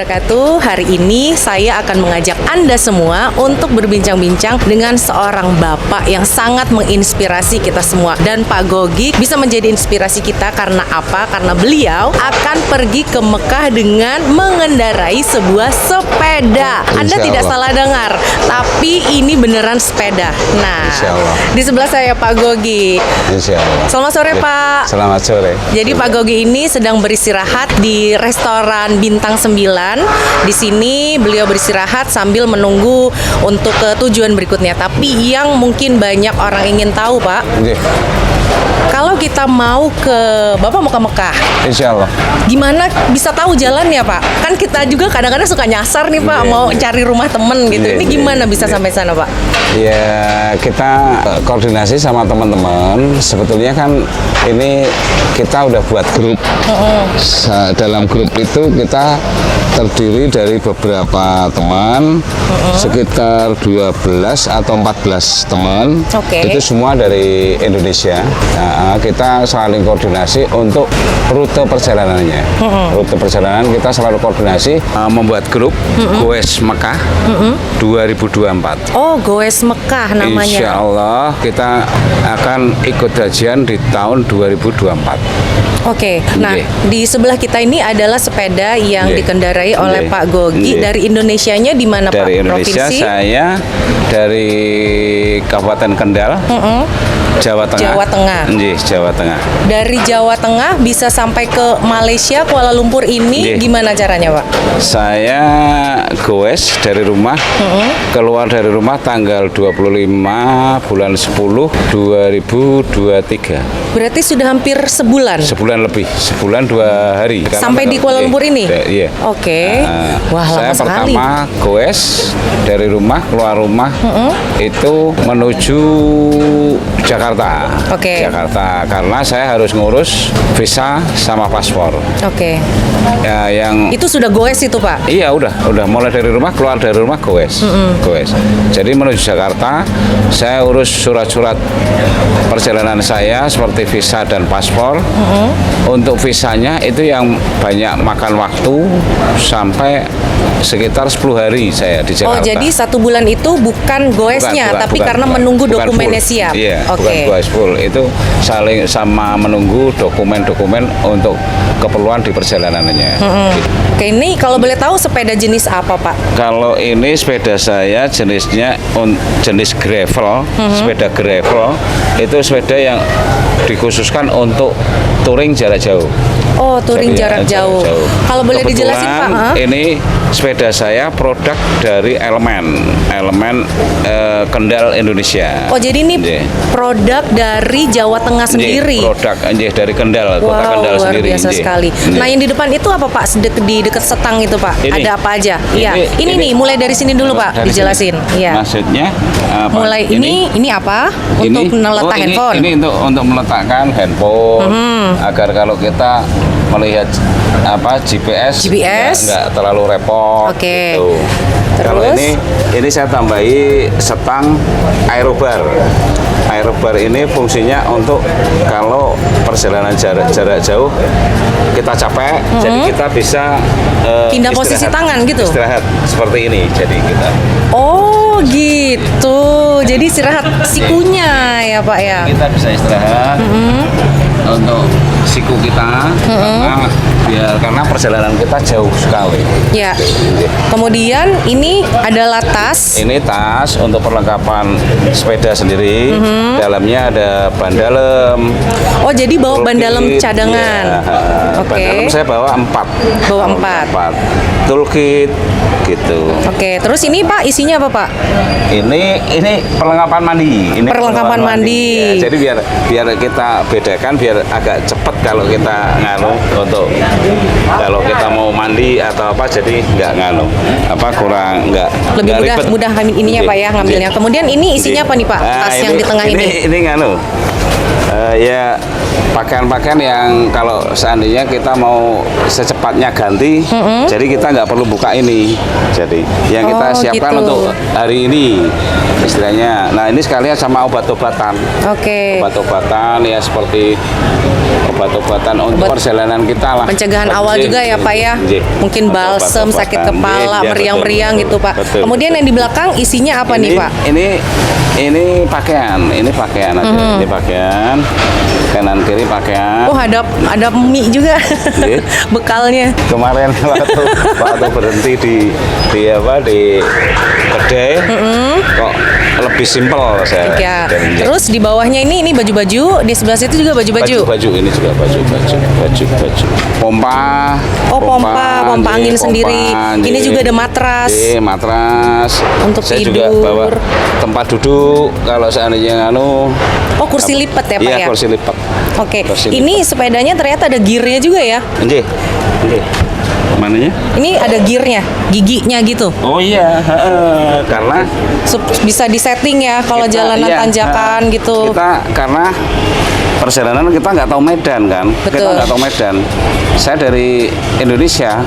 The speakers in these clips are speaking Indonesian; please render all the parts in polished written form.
wabarakatuh. Hari ini saya akan mengajak Anda semua untuk berbincang-bincang dengan seorang bapak yang sangat menginspirasi kita semua. Dan Pak Gogi bisa menjadi inspirasi kita karena apa? Karena beliau akan pergi ke Mekah dengan mengendarai sebuah sepeda. Anda tidak salah dengar, tapi ini beneran sepeda. Nah, di sebelah saya Pak Gogi. Selamat sore Pak. Selamat sore. Jadi Pak Gogi ini sedang beristirahat di restoran Bintang 9. Di sini beliau beristirahat sambil menunggu untuk ke tujuan berikutnya. Tapi yang mungkin banyak orang ingin tahu, Pak, kalau kita mau Bapak mau ke Mekah, Insya Allah. gimana bisa tahu jalannya, Pak? Kan kita juga kadang-kadang suka nyasar nih, Pak, mau cari rumah temen gitu. Ini gimana bisa sampai sana, Pak? Ya, kita koordinasi sama teman-teman. Sebetulnya kan ini kita udah buat grup. Dalam grup itu kita terdiri dari beberapa teman, sekitar 12 atau 14 teman. Itu semua dari Indonesia. Nah, kita saling koordinasi untuk rute perjalanannya. Rute perjalanan kita selalu koordinasi, membuat grup Goes Mekah 2024. Oh, Goes Mekah namanya. Insya Allah kita akan ikut kajian di tahun 2024. Oke, nah di sebelah kita ini adalah sepeda yang dikendarai oleh Pak Gogi. Dari Indonesianya di mana, Pak? Dari Indonesia, Provinsi? saya dari Kabupaten Kendal, Jawa Tengah. Jawa Tengah. Jawa Tengah. Dari Jawa Tengah bisa sampai ke Malaysia, Kuala Lumpur ini gimana caranya, Pak? Saya goes dari rumah, keluar dari rumah tanggal 25 bulan 10 2023. Berarti sudah hampir sebulan? Sebulan lebih, sebulan 2 hari. Sampai di Kuala Lumpur ini? Iya. Oke. Wah, saya lama sekali. pertama goes dari rumah, keluar rumah, itu menuju Jakarta. Jakarta, karena saya harus ngurus visa sama paspor. Ya, yang itu sudah goes itu, Pak? Iya, udah mulai dari rumah, keluar dari rumah goes. Jadi menuju Jakarta, saya urus surat-surat perjalanan saya seperti visa dan paspor. Untuk visanya itu yang banyak makan waktu sampai sekitar 10 hari saya di Jakarta. Oh, jadi 1 bulan itu bukan goesnya, tapi karena menunggu dokumennya siap. Iya, bukan goes full. Itu saling sama menunggu dokumen-dokumen untuk keperluan di perjalanannya. Oke, ini kalau boleh tahu sepeda jenis apa, Pak? Kalau ini sepeda saya jenisnya jenis gravel, sepeda gravel. Itu sepeda yang dikhususkan untuk touring jarak jauh. Oh, touring jarak jauh. Kalau boleh dijelasin, Pak? Ini sepeda saya produk dari Elemen Kendal Indonesia. Oh, jadi ini produk dari Jawa Tengah sendiri. Produk dari Kendal, kota Kendal sendiri. Luar biasa sekali. Nah, yang di depan itu apa, Pak? Di dekat setang itu, Pak. Ada apa aja? Iya. Ini nih, mulai dari sini dulu, Pak. Dijelasin. Iya. Maksudnya apa? Mulai ini apa? Untuk meletak handphone. Ini untuk meletakkan handphone agar kalau kita melihat GPS nggak terlalu repot. Gitu. Kalau ini saya tambahi setang aerobar. Aerobar ini fungsinya untuk kalau perjalanan jarak jauh kita capek, jadi kita bisa pindah posisi tangan gitu. Istirahat seperti ini. Jadi kita. Oh, gitu. Jadi istirahat sikunya ya, Pak ya. Kita bisa istirahat untuk siku kita karena perjalanan kita jauh sekali. Ya. Kemudian ini adalah tas. Ini tas untuk perlengkapan sepeda sendiri. Dalamnya ada ban dalam. Oh, jadi bawa ban dalam cadangan. Ya. Ban dalam saya bawa 4. Bawa 4. Toolkit gitu. Oke, terus ini Pak isinya apa, Pak? Ini perlengkapan mandi. Perlengkapan mandi. Ya, jadi biar kita bedakan biar agak cepat kalau kita untuk kalau kita mau mandi atau apa, jadi nggak kurang lebih mudah ininya Pak ya ngambilnya. Kemudian ini isinya apa nih, Pak? Tas yang di tengah ini. Ini ya pakaian-pakaian yang kalau seandainya kita mau secepatnya ganti, jadi kita nggak perlu buka ini. Jadi yang kita Oh, siapkan gitu. untuk hari ini istilahnya. Nah ini sekalian sama obat-obatan. Oke. Obat-obatan ya seperti obat-obatan untuk perjalanan kita lah. Pencegahan awal Nggih, juga ya Pak ya. nggih. Mungkin balsem, Obat-obatan. sakit kepala, Nggih, ya, meriang-meriang betul, gitu Pak. betul, Kemudian betul. yang di belakang isinya apa nih Pak? Ini pakaian, ini pakaian aja. Ini pakaian, kanan kiri pakaian. Oh ada mie juga Nggih. bekalnya. Kemarin waktu berhenti di kedai, kok lebih simpel saya. Ya. Dan- Terus di bawahnya ini baju-baju, di sebelah situ juga baju-baju. baju ini juga baju. Pompa. Oh, pompa angin nggih, sendiri. Ini nggih. juga ada matras. Nggih, matras. Untuk saya tidur. juga bawa tempat duduk kalau seandainya Oh, kursi lipat ya Pak iya, ya? kursi lipat. Oke. Kursi Ini sepedanya ternyata ada gearnya juga ya? Nggih. Mananya? Ini ada gearnya, giginya gitu. Oh iya, karena Bisa disetting ya kalau jalanan iya, tanjakan gitu. Kita karena perjalanan kita nggak tahu medan kan, kita Betul. nggak tahu medan. Saya dari Indonesia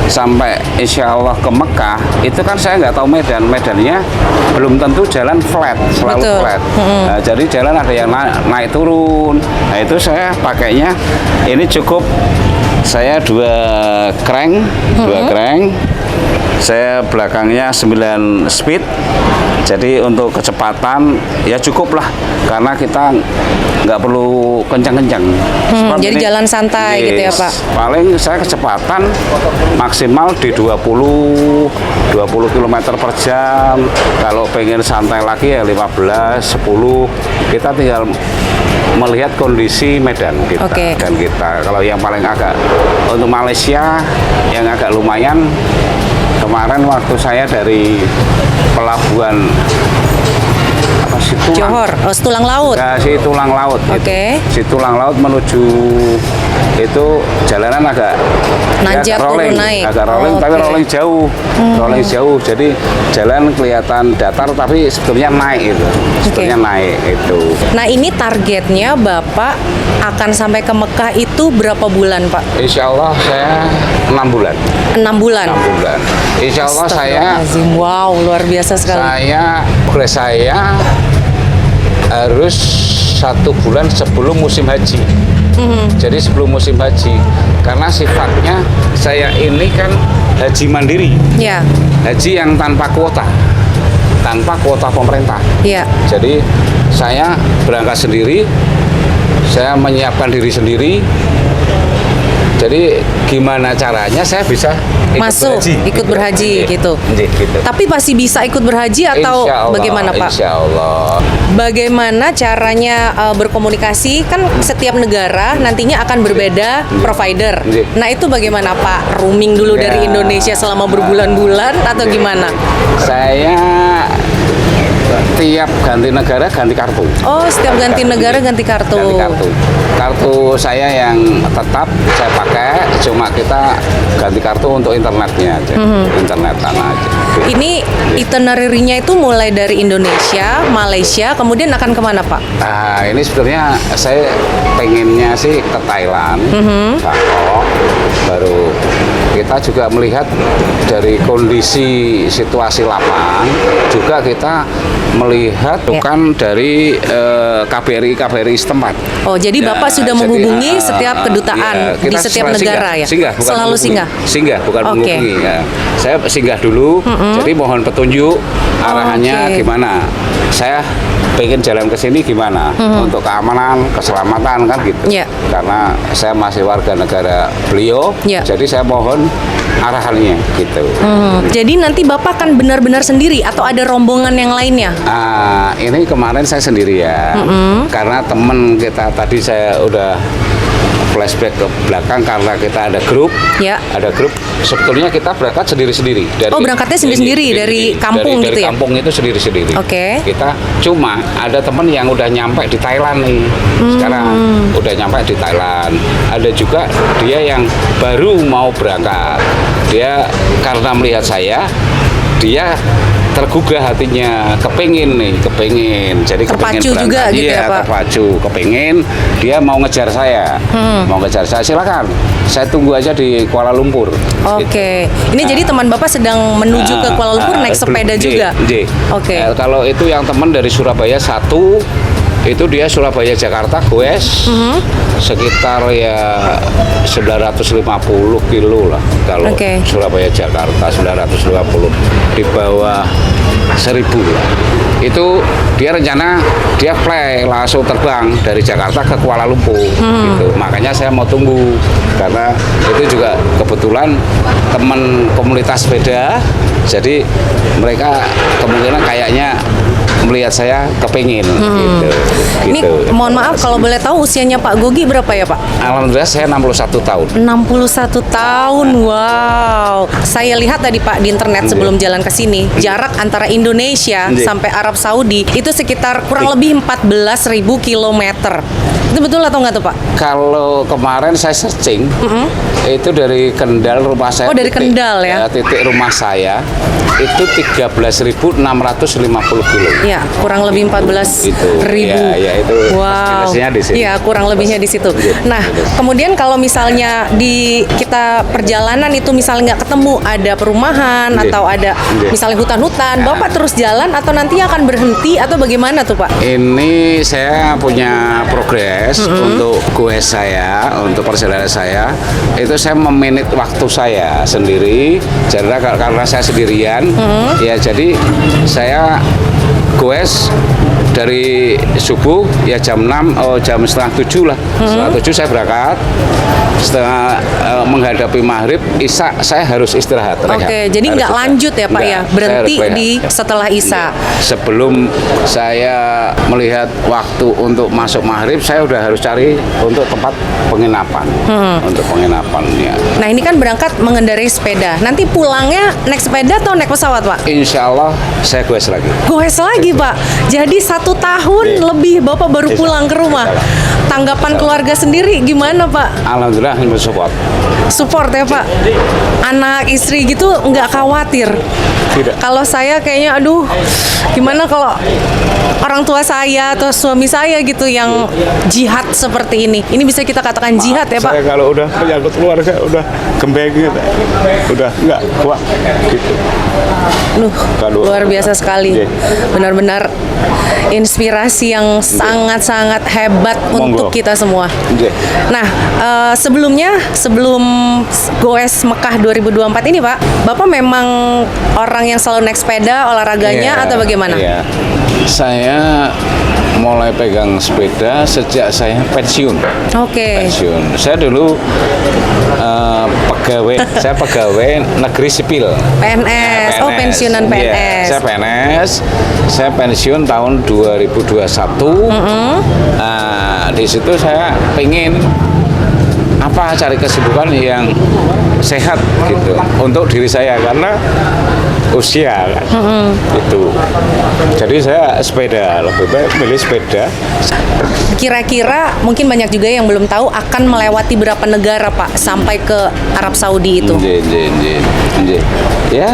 sampai insya Allah ke Mekah itu kan saya nggak tahu medannya belum tentu jalan flat, selalu Betul. flat. Nah, jadi jalan ada yang naik turun. Nah itu saya pakainya ini cukup. Saya dua crank. Saya belakangnya 9 speed. Jadi untuk kecepatan ya cukup lah karena kita nggak perlu kencang-kencang. Seperti Jadi ini. jalan santai gitu ya Pak? Paling saya kecepatan maksimal di 20 km per jam. Kalau pengen santai lagi ya 15, 10. Kita tinggal melihat kondisi medan kita Oke. dan kita. Kalau yang paling agak untuk Malaysia yang agak lumayan kemarin waktu saya dari pelabuhan Johor, Tulang Laut. si Tulang Laut. Oke. Si Tulang Laut menuju itu jalanan agak Nanjak, agak rolling, turun, naik. agak rolling, tapi Oke. rolling jauh. Jadi jalan kelihatan datar, tapi sebetulnya naik itu, sebetulnya naik itu. Nah ini targetnya Bapak akan sampai ke Mekah itu berapa bulan Pak? Insya Allah saya 6 bulan. 6 bulan. 6 bulan. Insya Allah saya Astagfirullahaladzim. Wow, luar biasa sekali. progres saya harus 1 bulan sebelum musim haji. Jadi sebelum musim haji, karena sifatnya saya ini kan haji mandiri, Ya, haji yang tanpa kuota pemerintah. ya. Jadi saya berangkat sendiri, saya menyiapkan diri sendiri. Jadi gimana caranya saya bisa ikut berhaji gitu. Gitu. Tapi pasti bisa ikut berhaji atau Insya Allah, bagaimana Pak? Insya Allah. Bagaimana caranya berkomunikasi? Kan setiap negara nantinya akan berbeda provider. Iya. Nah itu bagaimana Pak? Roaming dulu Ya. dari Indonesia selama berbulan-bulan atau gimana? Saya tiap ganti negara ganti kartu. Oh, setiap ganti negara ganti kartu. Ganti kartu. Kartu saya yang tetap saya pakai, cuma kita ganti kartu untuk internetnya aja, internetan aja. Ini itinerary-nya itu mulai dari Indonesia, Malaysia, kemudian akan kemana Pak? Nah, ini sebetulnya saya pengennya sih ke Thailand, Bangkok, baru kita juga melihat dari kondisi situasi lapang, juga kita melihat bukan dari KBRI setempat. Oh, jadi Ya, Bapak sudah jadi, menghubungi setiap kedutaan kita di setiap selalu negara ya? Singgah, bukan Selalu menghubungi. singgah? Singgah, bukan Oke. menghubungi. Ya. Saya singgah dulu, jadi mohon petunjuk arahannya oke. gimana. Saya pengen jalan ke sini gimana untuk keamanan, keselamatan kan gitu. Iya. Karena saya masih warga negara beliau, Iya. jadi saya mohon arahannya gitu. Jadi nanti Bapak akan benar-benar sendiri atau ada rombongan yang lainnya? Ini kemarin saya sendirian karena temen kita tadi saya udah flashback ke belakang karena kita ada grup, Ya. ada grup. Sebetulnya kita berangkat sendiri-sendiri. Oh, berangkatnya sendiri-sendiri dari kampung dari gitu ya? kampung itu sendiri-sendiri. Oke. Kita cuma ada temen yang udah nyampe di Thailand nih. Sekarang udah nyampe di Thailand. Ada juga dia yang baru mau berangkat. Dia karena melihat saya, dia tergugah hatinya, kepingin, jadi Terpacu kepingin juga berangkat. gitu ya, Iya, Pak? terpacu, kepingin, dia mau ngejar saya, silakan, saya tunggu aja di Kuala Lumpur. Oke. Ini jadi teman Bapak sedang menuju ke Kuala Lumpur naik sepeda juga? Oke. Kalau itu yang teman dari Surabaya satu, itu dia Surabaya Jakarta goes sekitar ya 950 kilo lah. Kalau Surabaya Jakarta 950, di bawah 1000 lah. Itu dia rencana dia fly langsung terbang dari Jakarta ke Kuala Lumpur gitu. Makanya saya mau tunggu karena itu juga kebetulan teman komunitas sepeda, jadi mereka kemungkinan kayaknya melihat saya kepingin gitu. Ini mohon maaf kalau boleh tahu usianya Pak Gogi berapa ya, Pak? Alhamdulillah saya 61 tahun. 61 tahun, wow. Saya lihat tadi Pak di internet sebelum jalan ke sini, jarak antara Indonesia sampai Arab Saudi itu sekitar kurang lebih 14.000 kilometer. Itu betul atau enggak tuh, Pak? Kalau kemarin saya searching, itu dari Kendal rumah saya. Oh, dari Kendal ya? Titik rumah saya itu 13.650 kilo. Ya, kurang lebih 14.000. Ya, itu wow. di sini. Ya, kurang lebihnya di situ. Nah, kemudian kalau misalnya di kita perjalanan itu misalnya nggak ketemu ada perumahan atau ada misalnya hutan-hutan, Bapak terus jalan atau nanti akan berhenti atau bagaimana tuh, Pak? Ini saya punya progres untuk goes saya, untuk perjalanan saya. Itu saya memanage waktu saya sendiri. Jadi karena saya sendirian, ya jadi saya goes dari subuh ya jam 6 jam setengah 7 lah. Setengah 7 saya berangkat. Setelah menghadapi maghrib, isya saya harus istirahat. Oke, jadi nggak lanjut ya Pak ya, berhenti di setelah isya. Sebelum saya melihat waktu untuk masuk maghrib, saya udah harus cari untuk tempat penginapan, untuk penginapannya. Nah ini kan berangkat mengendarai sepeda, nanti pulangnya naik sepeda atau naik pesawat Pak? Insya Allah saya goes lagi. Goes lagi Pak, jadi 1 tahun lebih Bapak baru pulang ke rumah. Tanggapan keluarga sendiri gimana Pak? Alhamdulillah support. Support ya Pak. Anak istri gitu nggak khawatir? Tidak. Kalau saya kayaknya aduh gimana kalau orang tua saya atau suami saya gitu yang jihad seperti ini. Ini bisa kita katakan jihad ya Pak? Saya kalau udah menyangkut keluarga udah gembeng gitu. Udah nggak kuat gitu. Luar biasa sekali. Benar-benar inspirasi yang sangat-sangat hebat untuk kita semua. Nah, sebelum goes Mekah 2024 ini Pak, Bapak memang orang yang selalu naik sepeda, olahraganya atau bagaimana? Iya. Saya mulai pegang sepeda sejak saya pensiun. Oke. Pensiun. Saya dulu saya pegawai negeri sipil. PNS. Oh, pensiunan PNS. Iya, saya PNS. Saya pensiun tahun 2021. Di situ saya pengen cari kesibukan yang sehat gitu untuk diri saya karena usia kan. Itu. Jadi saya sepeda, lebih baik milih sepeda. Kira-kira mungkin banyak juga yang belum tahu akan melewati berapa negara Pak sampai ke Arab Saudi itu. Ya,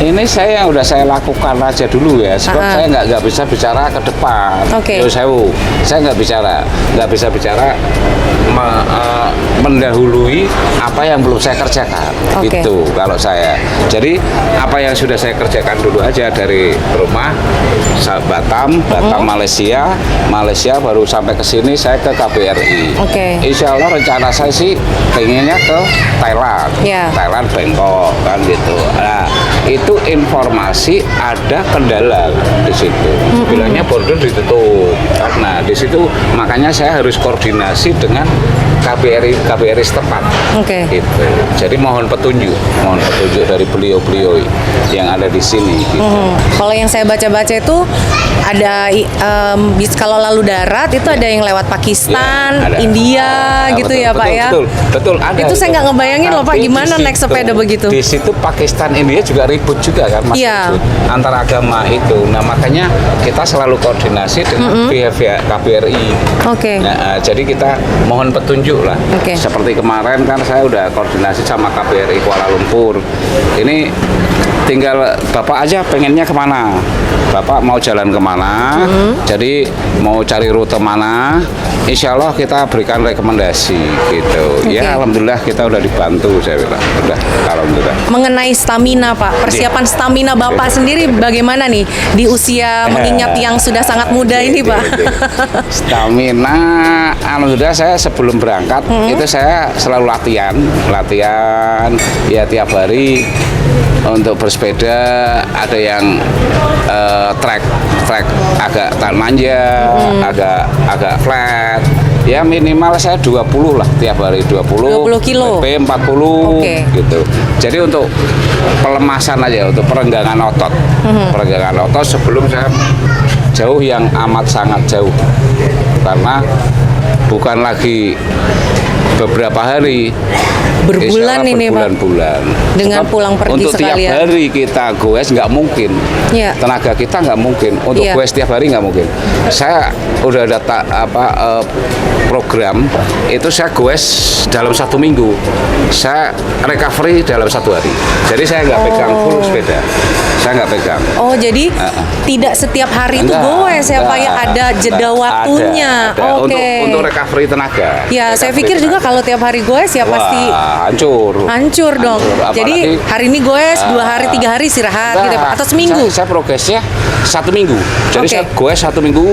ini saya yang udah saya lakukan aja dulu ya. Sebab saya nggak bisa bicara ke depan. Saya nggak bisa bicara mendahului apa yang belum saya kerjakan. Itu kalau saya. Jadi apa yang sudah saya kerjakan dulu aja dari rumah Batam Malaysia baru sampai ke sini saya ke KBRI. Insya Allah rencana saya sih pengennya ke Thailand, Thailand Bangkok kan gitu. Nah itu informasi ada kendala di situ. Bilangnya border ditutup. Nah di situ makanya saya harus koordinasi dengan KBRI setempat. Gitu. Jadi mohon petunjuk dari beliau-beliau yang ada di sini. Gitu. Kalau yang saya baca-baca itu ada kalau lalu darat itu ada yang lewat Pakistan, India gitu ya Pak ya. Betul ada. Itu saya nggak ngebayangin loh Pak gimana naik sepeda begitu. Di situ Pakistan India juga ribut juga kan Mas. Antara agama itu. Nah makanya kita selalu koordinasi dengan pihak KBRI. Nah, jadi kita mohon petunjuk lah. Seperti kemarin kan saya udah koordinasi sama KBRI Kuala Lumpur. Ini tinggal Bapak aja pengennya kemana. Bapak mau jalan kemana, jadi mau cari rute mana, insya Allah kita berikan rekomendasi gitu. Ya alhamdulillah kita udah dibantu, saya bilang. Udah, alhamdulillah. Mengenai stamina Pak, persiapan stamina Bapak sendiri bagaimana nih di usia mengingat yang sudah sangat muda ini Pak? Stamina, alhamdulillah saya sebelum berangkat itu saya selalu latihan ya tiap hari untuk bersepeda. Ada yang trek agak tak manja, agak flat. Ya minimal saya 20 lah tiap hari, 20 kilo. BP 40 gitu. Jadi untuk pelemasan aja, untuk perenggangan otot. Perenggangan otot sebelum saya jauh yang amat sangat jauh. Karena bukan lagi beberapa hari, berbulan ini Pak, berbulan-bulan dengan pulang pergi untuk sekalian. Tiap hari kita goes nggak mungkin, tenaga kita nggak mungkin untuk goes tiap hari, nggak mungkin. Saya udah ada program itu, saya goes dalam 1 minggu, saya recovery dalam 1 hari. Jadi saya nggak pegang full sepeda, saya nggak pegang. Oh jadi tidak setiap hari itu goes ya Pak ya, ada jeda waktunya. Ada. Untuk recovery tenaga. Ya saya pikir juga kalau tiap hari goes ya pasti hancur dong. Jadi hari ini goes 2 hari 3 hari istirahat gitu ya Pak, atau seminggu? Saya progresnya 1 minggu. Jadi saya goes 1 minggu,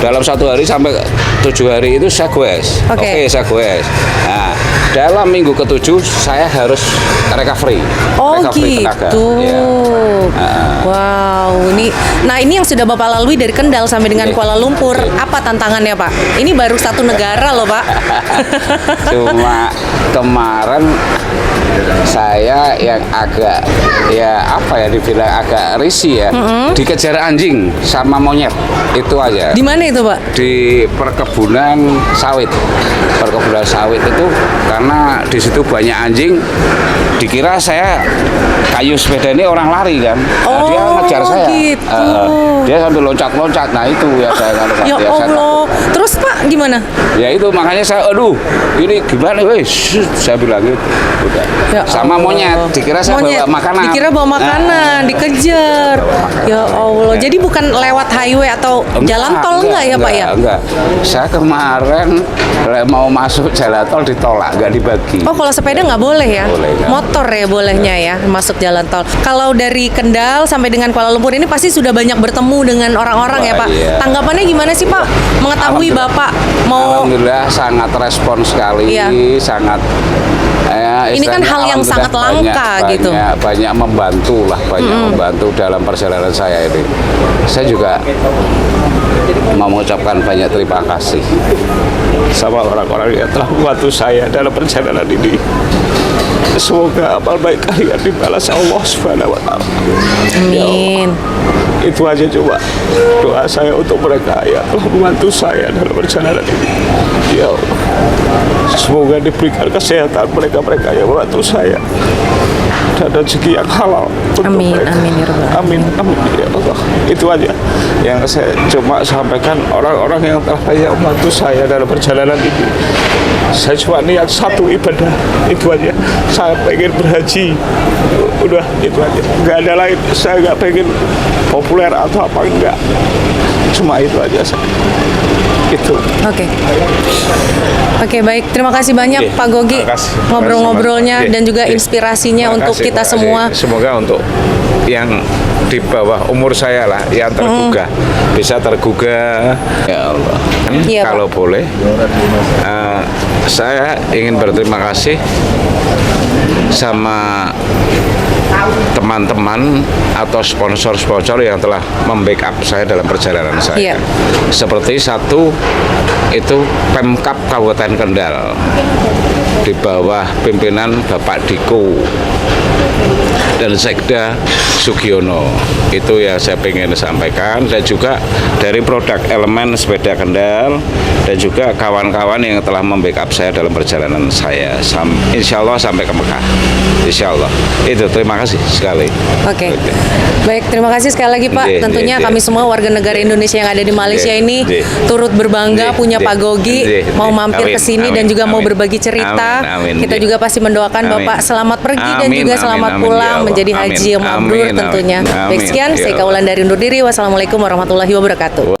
dalam 1 hari sampai 7 hari itu saya goes. Saya goes. Nah, dalam minggu ke-7 saya harus recovery. Gitu. Tenaga. Wow, ini yang sudah Bapak lalui dari Kendal sampai dengan Kuala Lumpur. Apa tantangannya Pak? Ini baru 1 negara loh Pak. Cuma kemarin saya yang agak dibilang agak risih ya, dikejar anjing sama monyet, itu aja. Di mana itu Pak? Di perkebunan sawit. Perkebunan sawit itu karena di situ banyak anjing, dikira saya kayu sepeda ini orang lari kan. Nah, dia ngejar saya. Gitu. Dia sambil loncat-loncat. Nah itu ya saya Ya Allah. Terus Pak gimana? Ya itu makanya saya ini gimana wes, saya bilang gitu. Udah. Ya sama Allah. monyet, dikira saya bawa makanan. Dikira bawa makanan, dikejar. Ya Allah. Jadi bukan lewat highway atau jalan tol enggak ya Pak ya? Enggak. Saya kemarin mau masuk jalan tol ditolak, nggak dibagi. Oh kalau sepeda nggak boleh ya? Boleh, motor ya bolehnya ya masuk jalan tol. Kalau dari Kendal sampai dengan Kuala Lumpur ini pasti sudah banyak bertemu dengan orang-orang ya Pak. Iya. Tanggapannya gimana sih Pak? Mengetahui Bapak mau. Alhamdulillah sangat respon sekali, sangat. Ini kan hal yang sangat langka gitu. Banyak membantu lah, membantu dalam perjalanan saya ini. Saya juga mau mengucapkan banyak terima kasih sama orang-orang yang telah membantu saya dalam perjalanan ini. Semoga amal baik kalian dibalas Allah Subhanahu wa Ta'ala. Amin. Itu aja coba doa saya untuk mereka yang telah membantu saya dalam perjalanan ini. Ya Allah, semoga diberikan kesehatan mereka-mereka yang membantu saya dan rezeki yang halal untuk mereka. Amin ya Rabbal Amin ya Allah. Itu aja yang saya cuma sampaikan, orang-orang yang telah banyak membantu saya dalam perjalanan ini. Saya cuma niat satu ibadah, itu aja. Saya pengen berhaji, udah itu aja. Nggak ada lain. Saya nggak pengen populer atau apa, enggak. Cuma itu aja saya. Itu. Oke, baik. Terima kasih banyak Pak Gogi ngobrol-ngobrolnya dan juga inspirasinya untuk kita semua. Semoga untuk yang di bawah umur saya lah, yang tergugah, bisa tergugah. Ya Allah. Kalau boleh, saya ingin berterima kasih sama teman-teman atau sponsor-sponsor yang telah membackup saya dalam perjalanan saya. Seperti satu itu Pemkab Kabupaten Kendal di bawah pimpinan Bapak Diko dan Sekda Sugiono. Itu yang saya ingin sampaikan, dan juga dari produk elemen sepeda Kendal dan juga kawan-kawan yang telah membackup saya dalam perjalanan saya. Insya Allah sampai ke Mekah. Insya Allah. Itu terima kasih sekali. Baik, terima kasih sekali lagi Pak. Tentunya kami semua warga negara Indonesia yang ada di Malaysia ini turut berbangga punya Pak Gogi mau mampir ke sini dan juga mau berbagi cerita pemirsa. Amin. Kita juga pasti mendoakan Amin. Bapak selamat pergi dan Amin, juga amin, selamat amin, pulang ya Allah. menjadi Amin. haji yang mabrur Amin, tentunya. amin. Baik, sekian Ya saya Allah. Kaulan dari undur diri. Wassalamualaikum warahmatullahi wabarakatuh.